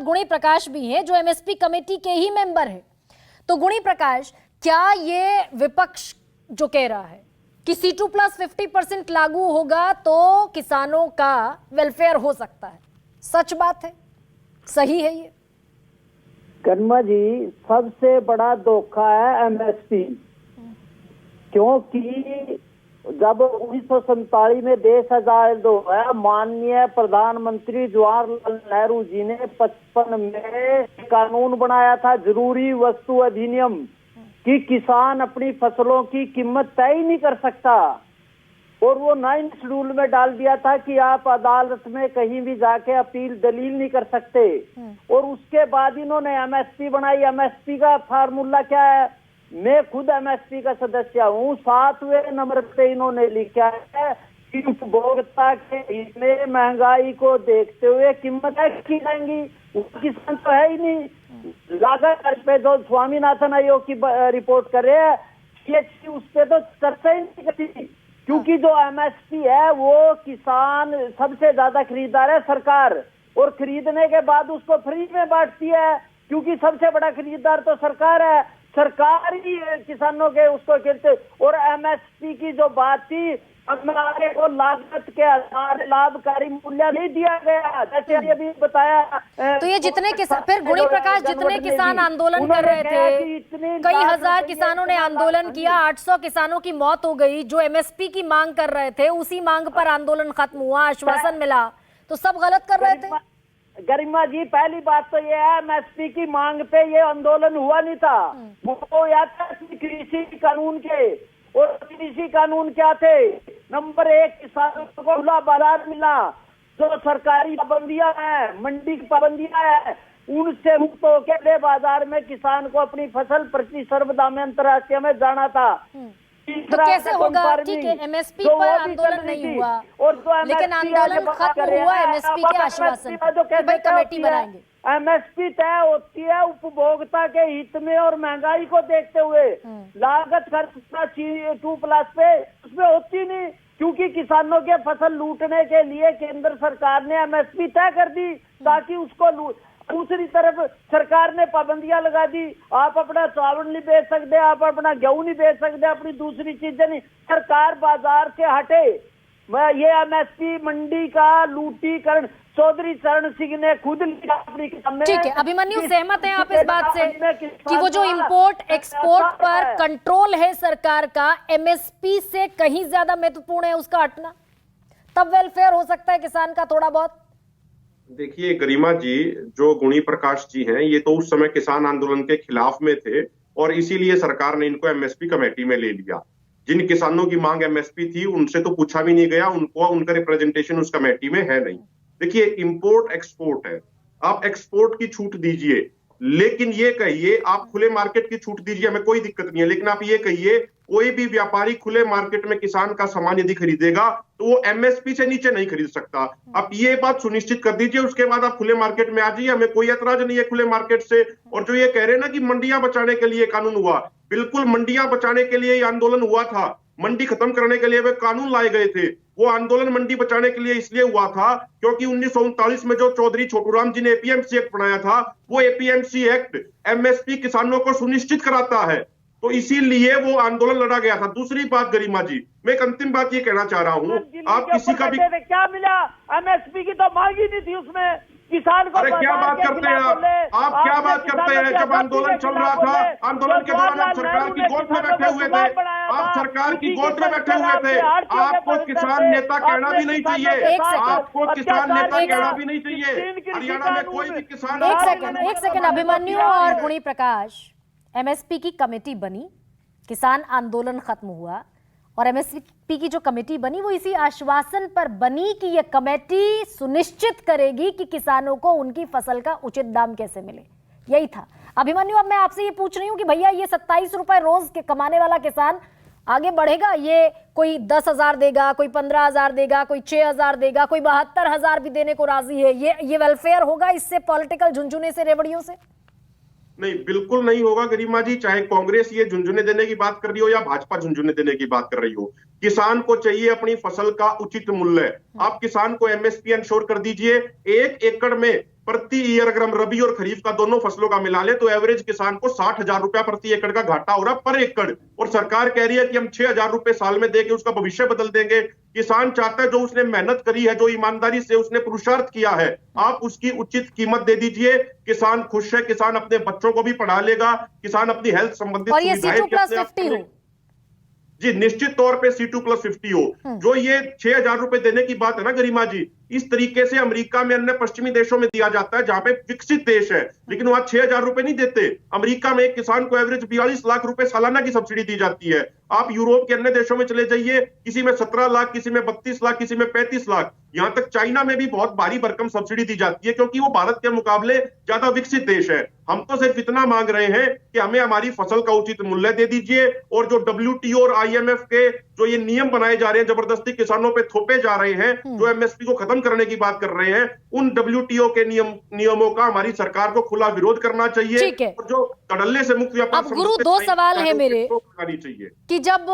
साथ गुणी प्रकाश भी हैं जो एमएसपी कमेटी के ही मेंबर हैं। तो गुणी प्रकाश, क्या ये विपक्ष जो कह रहा है कि C2+50% लागू होगा तो किसानों का वेलफेयर हो सकता है, सच बात है, सही है ये? कर्मा जी, सबसे बड़ा धोखा है एमएसपी, क्योंकि जब 1947 में देश आजाद हुआ, माननीय प्रधानमंत्री जवाहरलाल नेहरू जी ने 55 में कानून बनाया था, जरूरी वस्तु अधिनियम, कि किसान अपनी फसलों की कीमत तय ही नहीं कर सकता। और वो 9 शेड्यूल में डाल दिया था कि आप अदालत में कहीं भी जाके अपील दलील नहीं कर सकते। और उसके बाद इन्होंने एमएसपी बनाई। एमएसपी का फार्मूला क्या है? मैं खुद एमएसपी का सदस्य हूँ। 7वें नंबर पे इन्होंने लिखा है कि उपभोक्ता के हित में महंगाई को देखते हुए कीमत तय की जाएंगी। वो किसान तो है ही नहीं। लागत पे जो स्वामीनाथन आयोग की रिपोर्ट कर रहे हैं, CHC उस पर तो चर्चा ही नहीं करती, क्योंकि जो एमएसपी है वो किसान सबसे ज्यादा खरीदार है सरकार, और खरीदने के बाद उसको फ्री में बांटती है, क्योंकि सबसे बड़ा खरीदार तो सरकार है। सरकार ही किसानों के उसको कहते। और एमएसपी की जो बात थी, हमारे को लागत के आधार लाभकारी मूल्य नहीं दिया गया, जैसे अभी बताया। तो ये जितने किसान, फिर गुणी प्रकाश, जितने किसान आंदोलन कर रहे थे, कई हजार किसानों ने आंदोलन किया, 800 किसानों की मौत हो गई, जो एमएसपी की मांग कर रहे थे, उसी मांग पर आंदोलन खत्म हुआ, आश्वासन मिला, तो सब गलत कर रहे थे? गरिमा जी, पहली बात तो ये है, एमएसपी की मांग पे ये आंदोलन हुआ नहीं था। वो या कृषि कानून के, और कृषि कानून क्या थे? नंबर 1, किसानों को खुला बाजार मिला, जो सरकारी पाबंदियां हैं, मंडी की पाबंदियां हैं, उनसे मुक्त होकर बाजार में किसान को अपनी फसल प्रति सर्वदा में अंतर्राष्ट्रीय में जाना था। तो कैसे होगा? ठीक है, एमएसपी पर आंदोलन नहीं हुआ, लेकिन आंदोलन खत्म हुआ एमएसपी के आश्वासन कि भाई कमेटी बनाएंगे। एमएसपी तय होती है उपभोक्ता के हित में और महंगाई को देखते हुए। लागत खर्च 2+ पे उसमें होती नहीं, क्योंकि किसानों के फसल लूटने के लिए केंद्र सरकार ने एमएसपी तय कर दी, ताकि उसको दूसरी तरफ सरकार ने पाबंदियां लगा दी। आप अपना चावल नहीं बेच सकते, आप अपना गेहूं नहीं बेच सकते, अपनी दूसरी चीजें नहीं। सरकार बाजार से हटे। ये एमएसपी मंडी का लूटीकरण चौधरी चरण सिंह ने खुद लिया अपनी किताब में। ठीक है, अभिमन्यु, सहमत हैं आप इस बात से कि वो जो इंपोर्ट एक्सपोर्ट पर कंट्रोल है सरकार का, एमएसपी से कहीं ज्यादा महत्वपूर्ण है उसका हटना? तब वेलफेयर हो सकता है किसान का थोड़ा बहुत। देखिए गरिमा जी, जो गुणी प्रकाश जी हैं, ये तो उस समय किसान आंदोलन के खिलाफ में थे, और इसीलिए सरकार ने इनको एमएसपी कमेटी में ले लिया। जिन किसानों की मांग एमएसपी थी, उनसे तो पूछा भी नहीं गया, उनका रिप्रेजेंटेशन उस कमेटी में है नहीं। देखिए, इंपोर्ट एक्सपोर्ट है, आप एक्सपोर्ट की छूट दीजिए, लेकिन ये कहिए आप खुले मार्केट की छूट दीजिए, हमें कोई दिक्कत नहीं है, लेकिन आप ये कहिए कोई भी व्यापारी खुले मार्केट में किसान का सामान यदि खरीदेगा तो वो एमएसपी से नीचे नहीं खरीद सकता। आप ये बात सुनिश्चित कर दीजिए, उसके बाद आप खुले मार्केट में आ जाइए, हमें कोई ऐतराज नहीं है खुले मार्केट से। और जो ये कह रहे हैं ना कि मंडियां बचाने के लिए कानून हुआ, बिल्कुल मंडियां बचाने के लिए आंदोलन हुआ था। मंडी खत्म करने के लिए वे कानून लाए गए थे। वो आंदोलन मंडी बचाने के लिए इसलिए हुआ था क्योंकि 1939 में जो चौधरी छोटूराम जी ने एपीएमसी एक्ट बनाया था, वो एपीएमसी एक्ट एमएसपी किसानों को सुनिश्चित कराता है, तो इसीलिए वो आंदोलन लड़ा गया था। दूसरी बात गरिमा जी, मैं एक अंतिम बात ये कहना चाह रहा हूँ, आप किसी का भी क्या मिला? एमएसपी की तो मांग ही नहीं थी उसमें, किसान को। अरे क्या बात करते हैं आप क्या बात करते हैं? जब आंदोलन चल रहा था, आंदोलन के दौरान आप सरकार की गोद में बैठे हुए थे, आप सरकार की गोद में बैठे हुए थे। आपको किसान नेता कहना भी नहीं चाहिए, आपको किसान नेता कहना भी नहीं चाहिए। हरियाणा में कोई भी किसान। एक सेकंड अभिमन्यु और गुणी प्रकाश, एमएसपी की कमेटी बनी, किसान आंदोलन खत्म हुआ, और एमएसपी की जो कमेटी बनी वो इसी आश्वासन पर बनी कि यह कमेटी सुनिश्चित करेगी कि किसानों को उनकी फसल का उचित दाम कैसे मिले। यही था। अभिमन्यु, अब मैं आपसे ये पूछ रही हूँ कि भैया ये 27 रुपए रोज के कमाने वाला किसान आगे बढ़ेगा? ये कोई 10,000 देगा, कोई 15,000 देगा, कोई 6,000 देगा, कोई 72,000 भी देने को राजी है। ये वेलफेयर होगा इससे, पॉलिटिकल झुंझुने से, रेवड़ियों से? नहीं, बिल्कुल नहीं होगा गरिमा जी। चाहे कांग्रेस ये झुंझुने देने की बात कर रही हो या भाजपा झुंझुने देने की बात कर रही हो, किसान को चाहिए अपनी फसल का उचित मूल्य। आप किसान को एमएसपी इंश्योर कर दीजिए। 1 एकड़ में प्रति ईयर अगर हम रबी और खरीफ का दोनों फसलों का मिला ले तो एवरेज किसान को 60,000 रुपया प्रति एकड़ का घाटा हो रहा है पर एकड़। और सरकार कह रही है कि हम 6,000 रुपए साल में देके उसका भविष्य बदल देंगे। किसान चाहता है जो उसने मेहनत करी है, जो ईमानदारी से उसने पुरुषार्थ किया है, आप उसकी उचित कीमत दे दीजिए। किसान खुश है, किसान अपने बच्चों को भी पढ़ा लेगा, किसान अपनी हेल्थ संबंधित और ये C2+50 हो। जी निश्चित तौर पे C2+50 हो। जो ये 6,000 रुपए देने की बात है ना गरिमा जी, इस तरीके से अमेरिका में अन्य पश्चिमी देशों में दिया जाता है जहां पे विकसित देश है, लेकिन वहां 6,000 रुपए नहीं देते। अमेरिका में एक किसान को एवरेज 42 लाख रुपए सालाना की सब्सिडी दी जाती है। आप यूरोप के अन्य देशों में चले जाइए, किसी में 17 लाख, किसी में 32 लाख, किसी में 35 लाख, यहां तक चाइना में भी बहुत भारी भरकम सब्सिडी दी जाती है क्योंकि वो भारत के मुकाबले ज्यादा विकसित देश है। हम तो सिर्फ इतना मांग रहे हैं कि हमें हमारी फसल का उचित मूल्य दे दीजिए और जो WTO और IMF के जो ये नियम बनाए जा रहे हैं, जबरदस्ती किसानों पे थोपे जा रहे हैं, जो MSP को खत्म करने की बात कर रहे हैं, उन WTO के नियमों का हमारी सरकार को खुला विरोध करना चाहिए। ठीक है। और जो कड़ल्ले से मुक्त व्यापार अब गुरु, दो सवाल है मेरे चाहिए कि जब